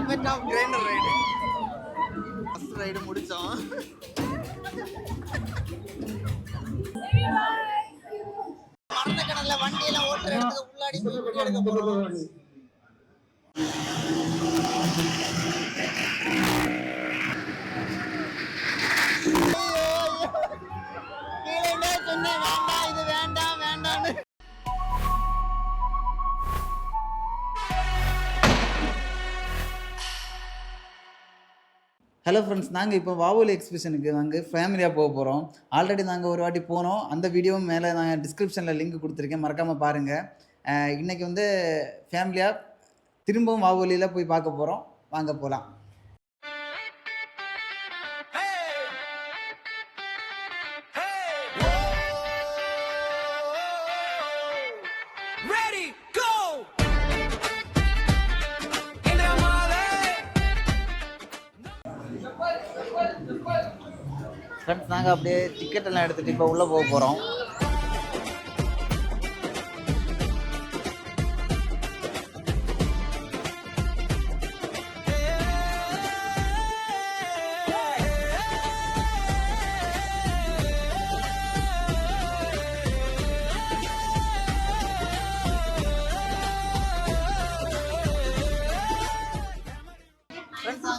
Effect of grinder ride. First ride முடிச்சோம். மரணக்கடல்ல வண்டியெல்லாம் ஓட்டுற இடத்துக்கு உள்ளாடி போய் வீடியோ எடுக்க போறோம். கீழே சொன்னேன் வேண்டாம், இது வேண்டாம் வேண்டாம்னு. ஹலோ ஃப்ரெண்ட்ஸ், நாங்கள் இப்போ வாவோலி எக்ஸிபிஷனுக்கு நாங்கள் ஃபேமிலியாக போக போகிறோம். ஆல்ரெடி நாங்கள் ஒரு வாட்டி போனோம். அந்த வீடியோவும் மேலே நான் டிஸ்கிரிப்ஷனில் லிங்க் கொடுத்துருக்கேன், மறக்காமல் பாருங்கள். இன்றைக்கி வந்து ஃபேமிலியாக திரும்பவும் வாவோலியில் போய் பார்க்க போகிறோம். வாங்க போகலாம். ஃப்ரெண்ட்ஸ், நாங்கள் அப்படியே டிக்கெட் எல்லாம் எடுத்துகிட்டு இப்போ உள்ளே போக போகிறோம்.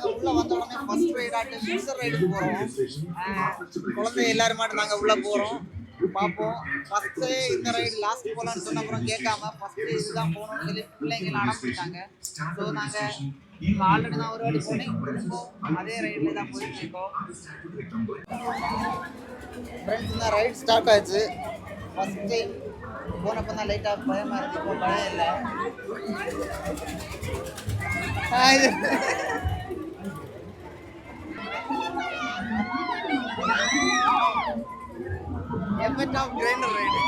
உள்ள வந்த உடனே ஃபர்ஸ்ட் ரைடாட்டு மிக்சர் ரைடுக்கு போகிறோம். குழந்தை எல்லாரும் மட்டும் நாங்கள் உள்ளே போகிறோம், பார்ப்போம். ஃபஸ்ட்டு இந்த ரைடு லாஸ்ட் போகலான்னு சொன்ன அப்புறம் கேட்காம ஃபஸ்ட்டு இதுதான் போகணும்னு சொல்லி பிள்ளைங்களை அனுப்பிட்டாங்க. ஸோ நாங்கள் ஆல்ரெடி நான் ஒரு வாட்டி போனேன், திரும்பவும் அதே ரைடில் தான் போயிட்டு இருக்கோம். ஃப்ரெண்ட்ஸ், இந்த ரைட் ஸ்டார்ட் ஆச்சு. ஃபஸ்ட் டைம் போனப்போ தான் லைட்டாக பயமாக இருந்துச்சு, இப்போ பயம் இல்லை. Effect of grinder ride.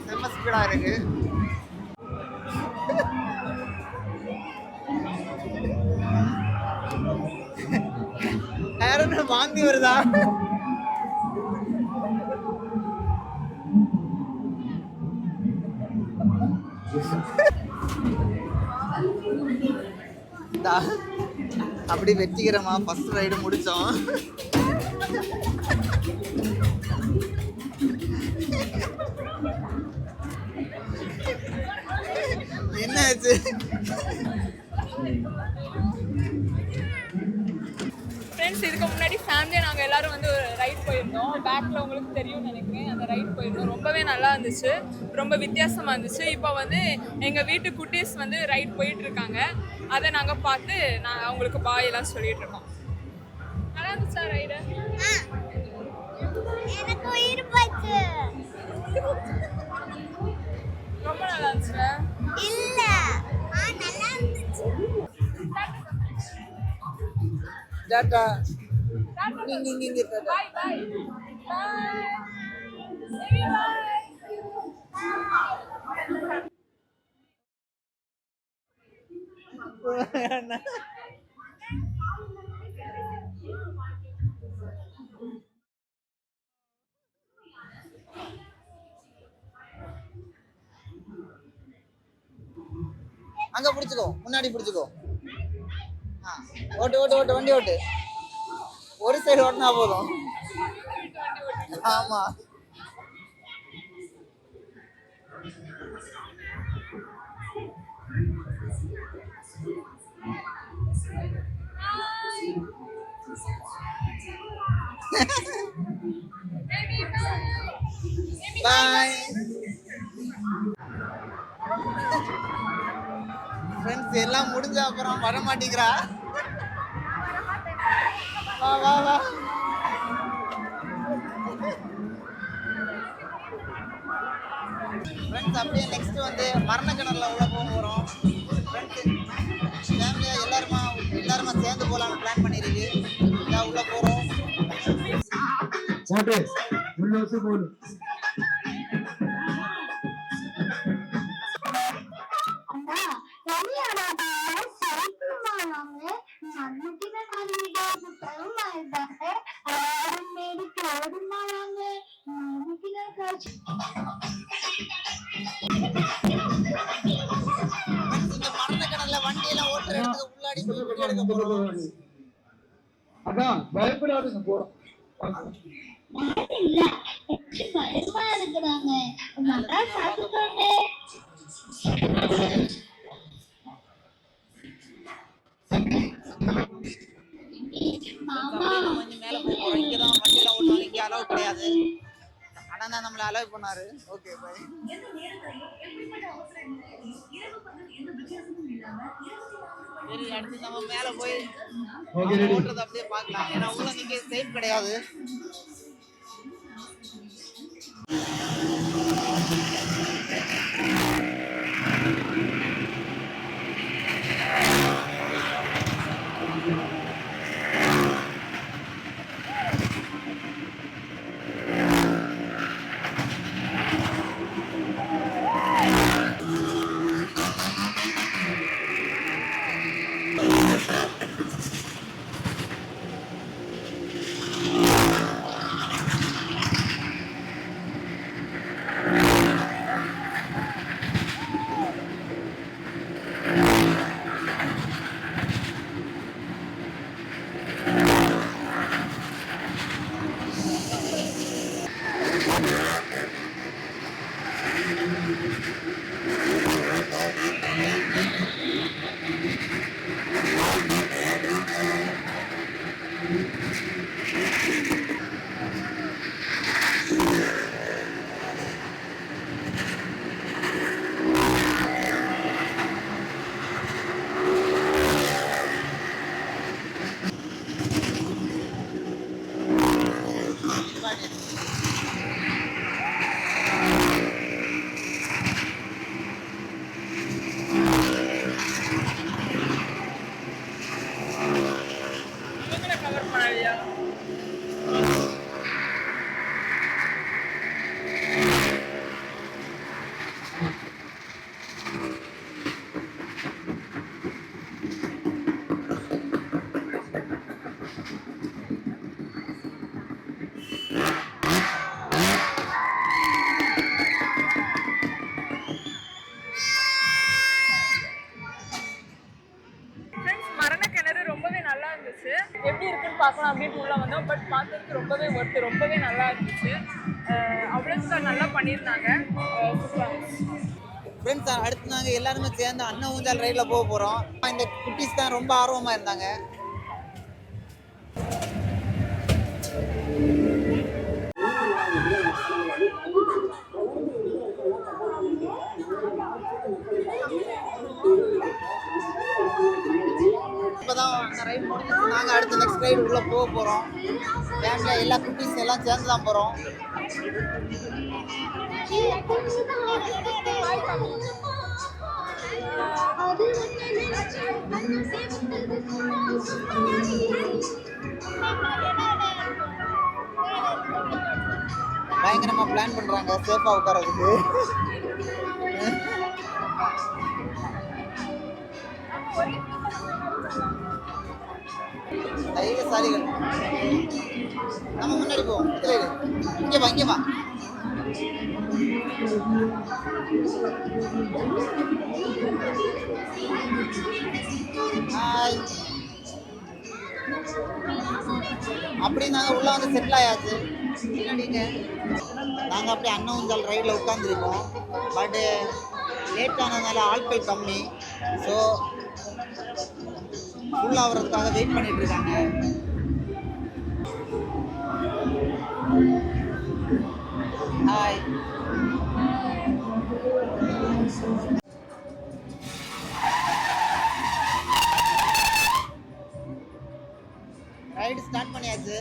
செம்ம ஸ்பீடா இருக்கு. வாந்தி வருதா? அப்படி வெற்றிகரமா ஃபர்ஸ்ட் ரைடு முடிச்சோம். என்ன ஆச்சு? ஃப்ரெண்ட்ஸ், இதுக்கு முன்னாடி ஃபேமிலியாக நாங்கள் எல்லோரும் வந்து ஒரு ரைட் போயிருந்தோம். பேக்கில் உங்களுக்கு தெரியும்னு நினைக்கிறேன். அந்த ரைட் போயிருந்தோம், ரொம்பவே நல்லா இருந்துச்சு, ரொம்ப வித்தியாசமாக இருந்துச்சு. இப்போ வந்து எங்கள் வீட்டு குட்டீஸ் வந்து ரைட் போயிட்டுருக்காங்க. அதை நாங்கள் பார்த்து அவங்களுக்கு பாய் எல்லாம் சொல்லிட்டு இருக்கோம். நல்லா இருந்துச்சா ரைடு? ரொம்ப நல்லா இருந்துச்சு. டாடா. இங்க பை பை பை. சேவி பை. அங்க பிடிச்சுக்கோ, முன்னாடி பிடிச்சுக்கோ. ஓட்டு ஓட்டு ஓட்டு, வண்டி ஓட்டு. ஒரு சைடு ஓட்டினா போதும். ஆமா, பாய். ஃப்ரெண்ட்ஸ், எல்லாம் முடிஞ்ச அப்புறம் வர மாட்டேங்கிறா. வா வா வா. ஃப்ரெண்ட்ஸ், அப்படியே நெக்ஸ்ட் வந்து மரணக்கடலில் உள்ள போக போகிறோம். ஃப்ரெண்ட்ஸ் ஃபேமிலியாக எல்லாருமா சேர்ந்து போகலான்னு பிளான் பண்ணியிருக்கு. இதான் உள்ள போகிறோம். முன்னாடி போய் வீடியோ எடுக்க போறோம். அதான் பயப்படாதுங்க போறோம். இல்ல பயமா இருக்கிறாங்க. நல்லா சாப்பிட்டோங்க. மாமா கொஞ்சம் மேல போறோம். இங்கதான் வண்டியெல்லாம் ஓட்டுவாங்க. இங்க அலோவ் கிடையாது. ஆனா நான் நம்மள அலோவ் பண்ணாரு. Okay bye. சரி அடுத்து நம்ம மேல போய் ஓட்டுறது அப்படியே பார்க்கலாம். ஏன்னா உள்ள நீங்க சேஃப் கிடையாது. கவர் பண்ணலையா? ரொம்பவே நல்லா இருந்துச்சு. எப்படி இருக்குன்னு பார்க்கலாம் அப்படின்னு உள்ள வந்தோம். பட் பார்க்கறதுக்கு ரொம்பவே ஒர்த்து, ரொம்பவே நல்லா இருந்துச்சு. அவ்வளோ நல்லா பண்ணியிருந்தாங்க. ஃப்ரெண்ட்ஸ் அடுத்து நாங்கள் எல்லாருமே சேர்ந்து அண்ணன் ஊஞ்சல் ரைடில் போக போகிறோம். இந்த குட்டீஸ் தான் ரொம்ப ஆர்வமாக இருந்தாங்க. இப்போதான் அந்த ரைட் முடிஞ்சிச்சு. நாங்கள் அடுத்த நெக்ஸ்ட் ரைடு உள்ளே போக போகிறோம். ஃபேமிலியாக எல்லா குட்டீஸ் எல்லாம் சேர்ந்து தான் போகிறோம். பயங்கரமாக பிளான் பண்ணுறாங்க சேஃபாக உட்காரதுக்கு. தைரியசாலிகள். நம்ம முன்னாடி போவோம். இங்கே வா, இங்கே வா. அப்படி நாங்கள் உள்ள வந்து செட்டில் ஆயாச்சு. நாங்கள் அப்படி அண்ணன் ஊஞ்சல் ரைடில் உட்காந்துருக்கோம். பட்டு லேட் ஆனதுனால ஆட்கள் கம்மி. ஸோ ஃபுல் ஆகிறதுக்காக வெயிட் பண்ணிட்டு இருக்காங்க. ஹாய். ரைடு ஸ்டார்ட் பண்ணியாச்சு.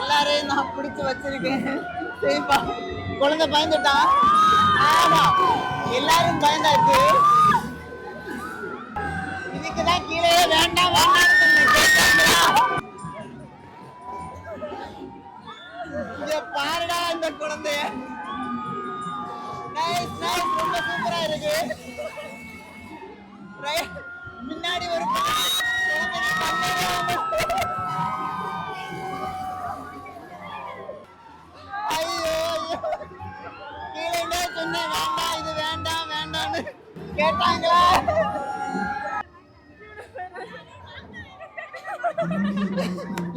எல்லாரையும் நான் பிடிச்சி வச்சிருக்கேன். சரிப்பா, குழந்தை பயந்துட்டான். ஆமா எல்லாரும் பயந்தாச்சு. இதுக்குதான் கீழே வேண்டாம் வேண்டாம் இங்க பாருடா இந்த குழந்தைய. நைஸ் நைஸ், ரொம்ப சூப்பரா இருக்கு. முன்னாடி ஒரு ஐயோ கீழே சொன்னேன் வேண்டாம் இது வேண்டாம் வேண்டாம்னு கேட்டாங்களா?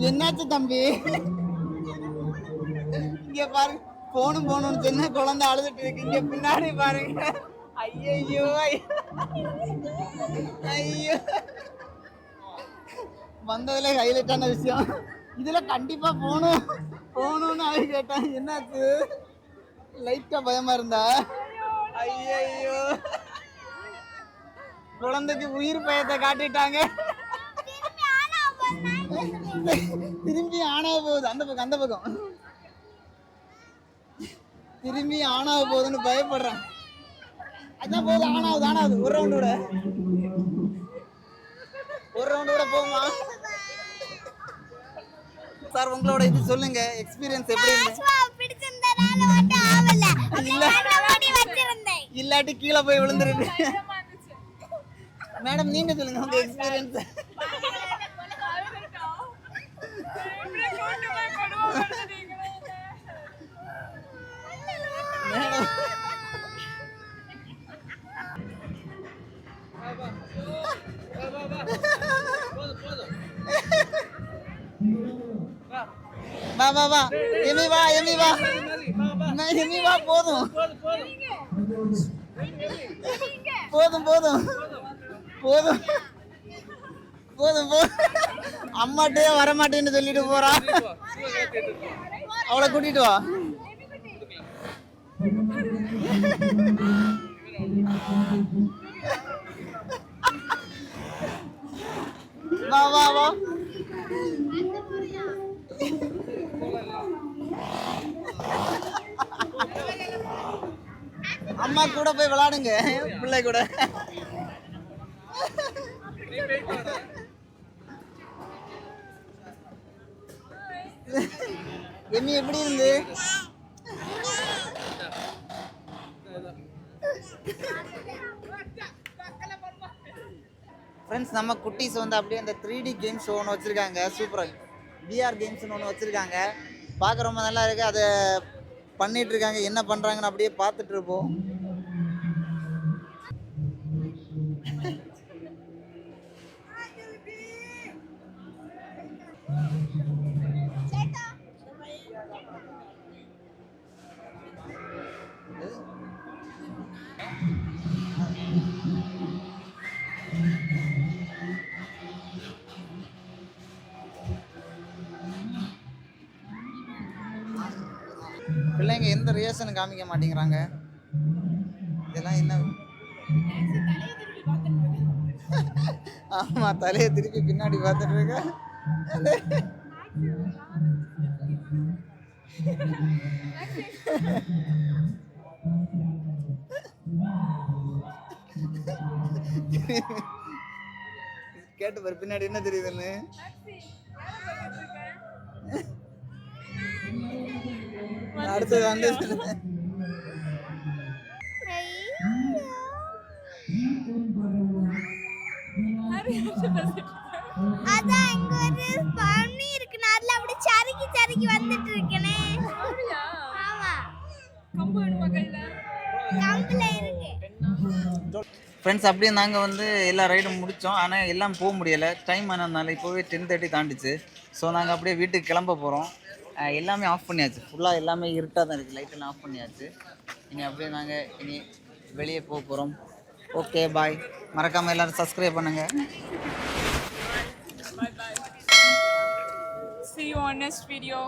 என்னாச்சு தம்பி? இங்க பாருங்க, போகணும்னு சொன்ன குழந்தை அழுதுட்டு இருக்கு. இங்க பின்னாடி பாருங்க. ஐயோ ஐயோ, வந்ததுல ஹைலைட்டான விஷயம். இதுல கண்டிப்பா போகணும்னு அழு கேட்டான். என்னாச்சு? லைட்டா பயமா இருந்தா? ஐயோ, குழந்தைக்கு உயிர் பயத்தை காட்டிட்டாங்க. திரும்பி ஆனாவ போகுது. அந்த பக்கம் திரும்பி ஆனாவ போகுதுன்னு பயப்படுறான். அதான் போகுது, ஆனாவது. ஒரு ரவுண்ட் கூட போகுமா? சார் உங்களோட இது சொல்லுங்க, எக்ஸ்பீரியன்ஸ் எப்படி இருந்துச்சு? இல்லாட்டி கீழே போய் விழுந்துருக்கு. மேடம் நீங்க சொல்லுங்க உங்க எக்ஸ்பீரியன்ஸ். வா எமி வா போதும் அம்மாட்டே வரமாட்டேன்னு சொல்லிட்டு போறா. அவளை கூட்டிட்டு வா. வா அம்மா கூட போய் விளையாடுங்க பிள்ளை கூட. எம்மி எப்படி இருந்து? ஃப்ரெண்ட்ஸ், நம்ம குட்டீஸ் வந்து அப்படியே அந்த 3D கேம்ஸ் ஒன்று வச்சுருக்காங்க. சூப்பராக VR கேம்ஸ்னு ஒன்று வச்சுருக்காங்க. பார்க்க ரொம்ப நல்லா இருக்குது. அதை பண்ணிட்டு இருக்காங்க. என்ன பண்ணுறாங்கன்னு அப்படியே பார்த்துட்டு இருப்போம். பிள்ளைங்க எந்த ரியாக்ஷனும் காமிக்க மாட்டேங்கிறாங்க. இதெல்லாம் என்ன? ஆமா, தலையை திருப்பி பின்னாடி பார்த்துட்டு இருக்க. கேட்டு பாரு பின்னாடி என்ன தெரியுதுன்னு. அடுத்தது வந்து அதான் இங்க ஒரு பண்ணி இருக்கு. அதுல அப்படி சறுக்கி வந்துட்டு இருக்கனே. ஆமா, கம்பு வேணுமா கையில? கம்புல இருக்கு. ஃப்ரெண்ட்ஸ், அப்படியே நாங்கள் வந்து எல்லா ரைடும் முடித்தோம். ஆனால் எல்லாம் போக முடியலை, டைம் ஆனதுனால. இப்போவே 10:30 தாண்டிச்சு. ஸோ நாங்கள் அப்படியே வீட்டுக்கு கிளம்ப போகிறோம். எல்லாமே ஆஃப் பண்ணியாச்சு. ஃபுல்லாக எல்லாமே இருட்டாக தான் இருக்குது. லைட்டெல்லாம் ஆஃப் பண்ணியாச்சு. இனி அப்படியே நாங்கள் இனி வெளியே போக போகிறோம். ஓகே, பாய். மறக்காமல் எல்லோரும் சப்ஸ்கிரைப் பண்ணுங்கள். Bye. See you on next video.